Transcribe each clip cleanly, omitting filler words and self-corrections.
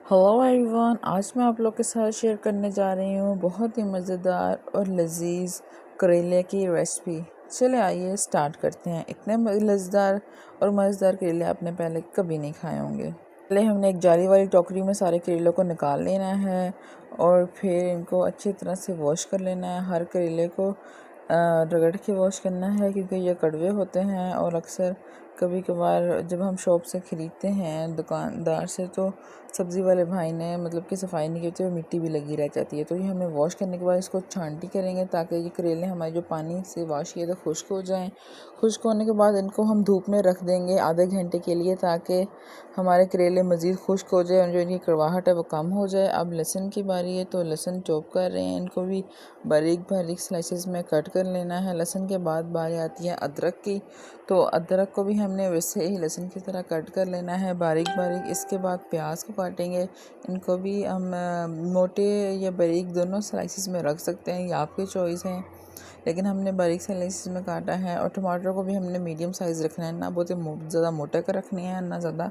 Hello everyone, आज मैं आप लोग के साथ शेयर करने जा रही हूँ बहुत ही मज़ेदार और लजीज करेले की रेसिपी। चले आइए स्टार्ट करते हैं। इतने लज़ेदार और मज़ेदार करेले आपने पहले कभी नहीं खाए होंगे। पहले हमने एक जाली वाली टोकरी में सारे करेलों को निकाल लेना है और फिर इनको अच्छी तरह से वॉश कर लेना है। हर करेले को रगड़ के वॉश करना है क्योंकि ये कड़वे होते हैं और अक्सर कभी कभार जब हम शॉप से ख़रीदते हैं दुकानदार से तो सब्ज़ी वाले भाई ने मतलब कि सफाई नहीं की होती, मिट्टी भी लगी रह जाती है। तो ये हमें वॉश करने के बाद इसको छांटी करेंगे ताकि ये करेले हमारे जो पानी से वॉश किए तो खुश्क हो जाएं। खुश्क होने के बाद इनको हम धूप में रख देंगे आधे घंटे के लिए ताकि हमारे करेले मज़ीद खुश्क हो जाए और जो इनकी कड़वाहट है वो कम हो जाए। अब लहसुन की बारी है तो लहसुन चॉप कर रहे हैं, इनको भी बारीक बारीक स्लाइसेस में कट कर लेना है। लहसुन के बाद बारी आती है अदरक की, तो अदरक को भी हमने वैसे ही लहसुन की तरह कट कर लेना है बारीक बारीक। इसके बाद प्याज को काटेंगे, इनको भी हम मोटे या बारीक दोनों स्लाइसेस में रख सकते हैं, ये आपकी चॉइस है, लेकिन हमने बारीक स्लाइसेस में काटा है। और टमाटर को भी हमने मीडियम साइज़ रखना है, ना बहुत ज़्यादा मोटे का रखने हैं ना ज़्यादा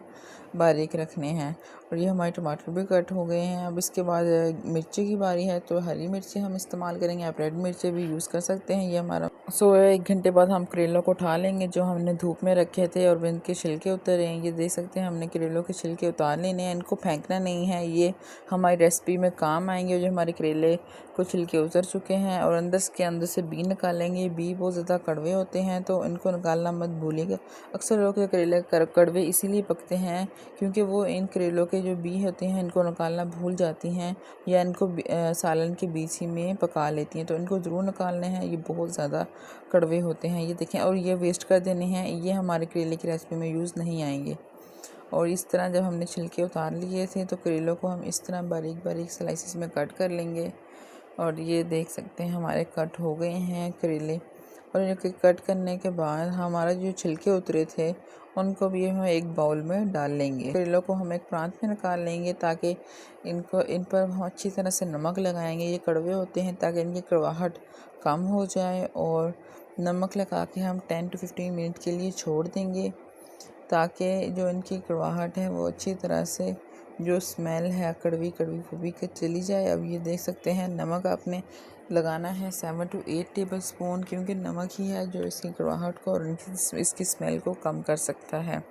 बारीक रखने हैं। और ये हमारे टमाटर भी कट हो गए हैं। अब इसके बाद मिर्ची की बारी है, तो हरी मिर्ची हम इस्तेमाल करेंगे, आप रेड मिर्ची भी यूज़ कर सकते हैं। ये हमारा 1 घंटे बाद हम करेलों को उठा लेंगे जो हमने धूप में रखे थे और इनके छिलके उतरे हैं। ये देख सकते हैं हमने करेलों के छिलके उतार लेने हैं, इनको फेंकना नहीं है, ये हमारी रेसिपी में काम आएंगे। जो हमारे करेले को छिलके उतर चुके हैं और अंदर से बी निकालेंगे। बी बहुत ज़्यादा कड़वे होते हैं तो इनको निकालना मत भूलिएगा। अक्सर लोग के करेले कड़वे इसीलिए पकते हैं क्योंकि वो इन करेलों के जो बी होते हैं इनको निकालना भूल जाती हैं या इनको सालन के बीच ही में पका लेती हैं, तो इनको ज़रूर निकालने हैं। ये बहुत ज़्यादा कड़वे होते हैं, ये देखें, और ये वेस्ट कर देने हैं, ये हमारे करेले की रेसिपी में यूज़ नहीं आएंगे। और इस तरह जब हमने छिलके उतार लिए थे तो करेलों को हम इस तरह बारीक बारीक स्लाइसेस में कट कर लेंगे। और ये देख सकते हैं हमारे कट हो गए हैं करेले। और इनके कट करने के बाद हमारा जो छिलके उतरे थे उनको भी हम एक बाउल में डाल लेंगे। करेलों को हम एक प्रांत में निकाल लेंगे ताकि इन पर हम अच्छी तरह से नमक लगाएंगे। ये कड़वे होते हैं ताकि इनकी कड़वाहट कम हो जाए, और नमक लगा के हम 10 to 15 मिनट के लिए छोड़ देंगे ताकि जो इनकी कड़वाहट है वो अच्छी तरह से जो स्मेल है कड़वी कड़वी वो भी चली जाए। अब ये देख सकते हैं नमक आपने लगाना है 7 to 8 टेबल स्पून, क्योंकि नमक ही है जो इसकी कड़वाहट को और इसकी स्मेल को कम कर सकता है।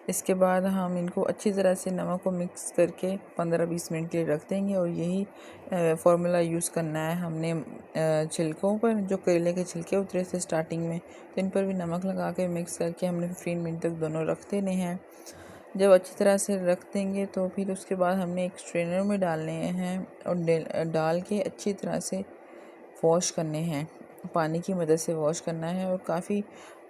इसके बाद हम इनको अच्छी तरह से नमक को मिक्स करके 15-20 मिनट के लिए रख देंगे। और यही फार्मूला यूज़ करना है हमने छिलकों पर। जो करेले के छिलके उतरे थे स्टार्टिंग में तो इन पर भी नमक लगा के मिक्स करके हमने 15 मिनट तक दोनों रख देने हैं। जब अच्छी तरह से रख देंगे तो फिर उसके बाद हमने एक स्ट्रेनर में डालने हैं और डाल के अच्छी तरह से वॉश करने हैं, पानी की मदद से वॉश करना है और काफ़ी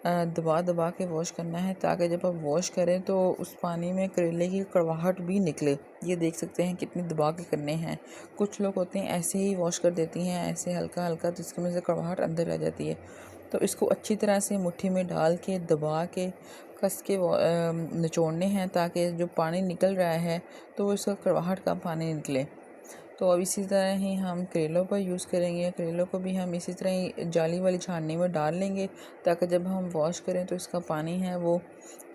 दबा दबा के वॉश करना है ताकि जब आप वॉश करें तो उस पानी में करेले की कड़वाहट भी निकले। ये देख सकते हैं कितनी दबा के करने हैं। कुछ लोग होते हैं ऐसे ही वॉश कर देती हैं ऐसे हल्का हल्का, तो इसकी वजह से कड़वाहट अंदर रह जाती है। तो इसको अच्छी तरह से मुट्ठी में डाल के दबा के कस के निचोड़ने हैं ताकि जो पानी निकल रहा है तो वो इसका कड़वाहट का पानी निकले। तो अब इसी तरह ही हम करेलों पर यूज़ करेंगे। करेलों को भी हम इसी तरह ही जाली वाली छाननी में डाल लेंगे ताकि जब हम वॉश करें तो इसका पानी है वो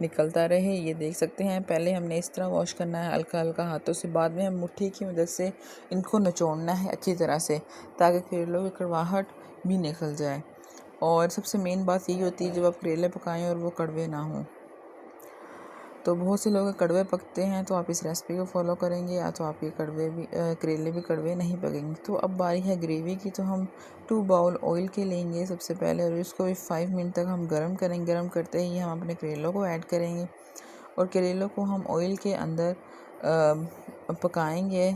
निकलता रहे। ये देख सकते हैं पहले हमने इस तरह वॉश करना है हल्का हल्का हाथों से, बाद में हम मुट्ठी की मदद से इनको निचोड़ना है अच्छी तरह से ताकि करेलों की कड़वाहट भी निकल जाए। और सबसे मेन बात यही होती है जब आप करेले पकाएं और वो कड़वे ना हों। तो बहुत से लोग कड़वे पकते हैं तो आप इस रेसिपी को फॉलो करेंगे या तो आपके करेले भी कड़वे नहीं पकेंगे। तो अब बारी है ग्रेवी की, तो हम 2 बाउल ऑयल के लेंगे सबसे पहले और इसको भी 5 मिनट तक हम गर्म करेंगे। गर्म करते ही हम अपने करेलों को ऐड करेंगे और करेलों को हम ऑयल के अंदर पकाएंगे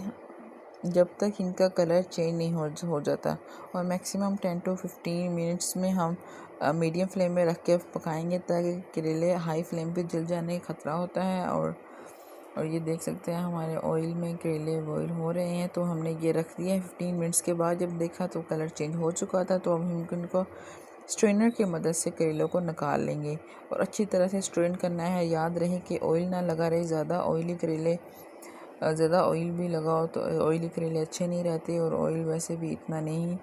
जब तक इनका कलर चेंज नहीं हो जाता। और मैक्सिमम 10 to 15 मिनट्स में हम मीडियम फ्लेम में रख के पकाएंगे ताकि करेले हाई फ्लेम पे जल जाने का ख़तरा होता है। और ये देख सकते हैं हमारे ऑयल में करेले बॉईल हो रहे हैं, तो हमने ये रख दिया है। 15 मिनट्स के बाद जब देखा तो कलर चेंज हो चुका था, तो अब हम इनको स्ट्रेनर की मदद से करेलों को निकाल लेंगे और अच्छी तरह से स्ट्रेन करना है। याद रहे कि ऑयल ना लगा रहे, ज़्यादा ऑयली करेले ज़्यादा ऑयल भी लगाओ तो ऑयली करेले अच्छे नहीं रहते और ऑयल वैसे भी इतना नहीं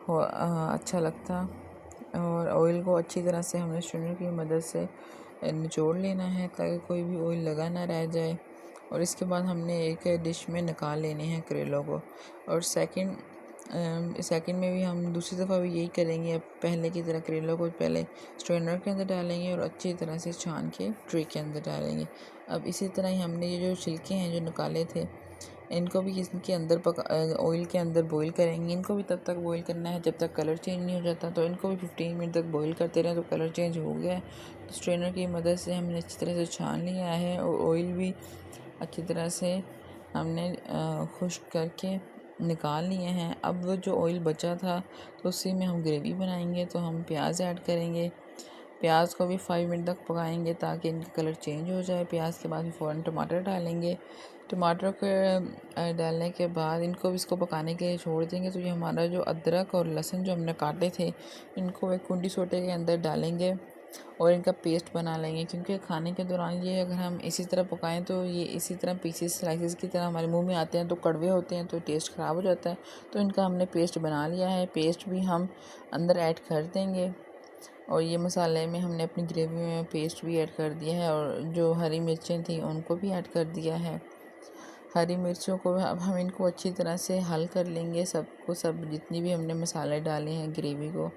अच्छा लगता। और ऑयल को अच्छी तरह से हमने स्ट्रेनर की मदद से निचोड़ लेना है ताकि कोई भी ऑयल लगा ना रह जाए। और इसके बाद हमने एक डिश में निकाल लेने हैं करेलों को। और सेकंड में भी हम दूसरी दफ़ा भी यही करेंगे। अब पहले की तरह करेलों को पहले स्ट्रेनर के अंदर डालेंगे और अच्छी तरह से छान के ट्रे के अंदर डालेंगे। अब इसी तरह ही हमने ये जो छिलके हैं जो निकाले थे, इनको भी इसके अंदर ऑयल के अंदर बॉईल करेंगे। इनको भी तब तक बॉईल करना है जब तक कलर चेंज नहीं हो जाता। तो इनको भी 15 मिनट तक बॉईल करते रहें। तो कलर चेंज हो गया है तो स्ट्रेनर की मदद से हमने अच्छी तरह से छान लिया है और ऑयल भी अच्छी तरह से हमने खुश्क करके निकाल लिए हैं। अब वो जो ऑयल बचा था तो उसी में हम ग्रेवी बनाएंगे। तो हम प्याज ऐड करेंगे। प्याज को भी 5 मिनट तक पकाएंगे ताकि इनका कलर चेंज हो जाए। प्याज के बाद भी फ़ौरन टमाटर डालेंगे। टमाटर को डालने के बाद इनको भी इसको पकाने के लिए छोड़ देंगे। तो ये हमारा जो अदरक और लहसुन जो हमने काटे थे, इनको एक कुंडी सोटे के अंदर डालेंगे और इनका पेस्ट बना लेंगे। क्योंकि खाने के दौरान ये अगर हम इसी तरह पकाएं तो ये इसी तरह पीसेस स्लाइसेस की तरह हमारे मुंह में आते हैं तो कड़वे होते हैं, तो टेस्ट ख़राब हो जाता है। तो इनका हमने पेस्ट बना लिया है। पेस्ट भी हम अंदर ऐड कर देंगे और ये मसाले में हमने अपनी ग्रेवी में पेस्ट भी ऐड कर दिया है और जो हरी मिर्चें थी उनको भी ऐड कर दिया है। हरी मिर्चों को अब हम इनको अच्छी तरह से हल कर लेंगे। सब जितनी भी हमने मसाले डाले हैं ग्रेवी को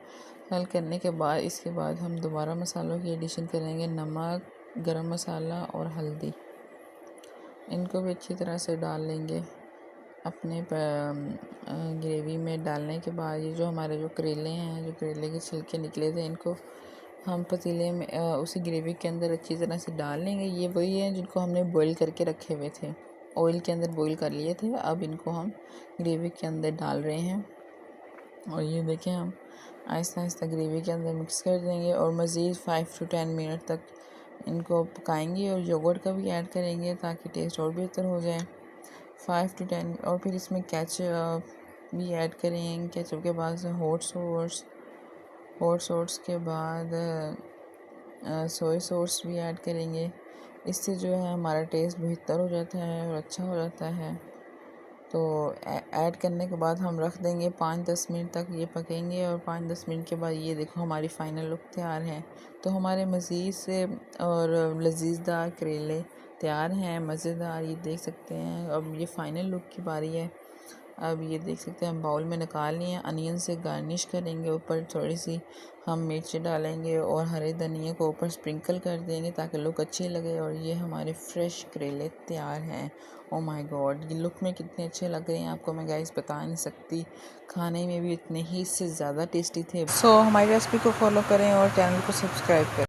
हल करने के बाद इसके बाद हम दोबारा मसालों की एडिशन करेंगे। नमक, गरम मसाला और हल्दी, इनको भी अच्छी तरह से डाल लेंगे। अपने ग्रेवी में डालने के बाद ये जो हमारे जो करेले हैं, जो करेले के छिलके निकले थे, इनको हम पतीले में उसी ग्रेवी के अंदर अच्छी तरह से डाल लेंगे। ये वही हैं जिनको हमने बॉईल करके रखे हुए थे, ऑयल के अंदर बॉईल कर लिए थे। अब इनको हम ग्रेवी के अंदर डाल रहे हैं और ये देखें हम आहिस्ता आहिस्ता ग्रेवी के अंदर मिक्स कर देंगे और मज़ीद 5 to 10 मिनट तक इनको पकाएंगे और योगर्ट का भी ऐड करेंगे ताकि टेस्ट और बेहतर हो जाए। 5 to 10 और फिर इसमें केचप भी ऐड करेंगे। केचप के बाद हॉट सॉस के बाद सोया सॉस भी ऐड करेंगे। इससे जो है हमारा टेस्ट बेहतर हो जाता है और अच्छा हो जाता है। तो ऐड करने के बाद हम रख देंगे 5-10 मिनट तक ये पकेंगे और 5-10 मिनट के बाद ये देखो हमारी फ़ाइनल लुक तैयार है। तो हमारे मज़ीद से और लजीज़दार करेले तैयार हैं, मज़ेदार, ये देख सकते हैं। अब ये फ़ाइनल लुक की बारी है। अब ये देख सकते हैं हम बाउल में निकाल लिए हैं। अनियन से गार्निश करेंगे, ऊपर थोड़ी सी हम मिर्च डालेंगे और हरे धनिया को ऊपर स्प्रिंकल कर देंगे ताकि लुक अच्छी लगे। और ये हमारे फ्रेश करेले तैयार हैं। ओ माय गॉड, ये लुक में कितने अच्छे लग रहे हैं आपको मैं गाइस बता नहीं सकती। खाने में भी इतने ही इससे ज़्यादा टेस्टी थे। सो हमारी रेसिपी को फॉलो करें और चैनल को सब्सक्राइब करें।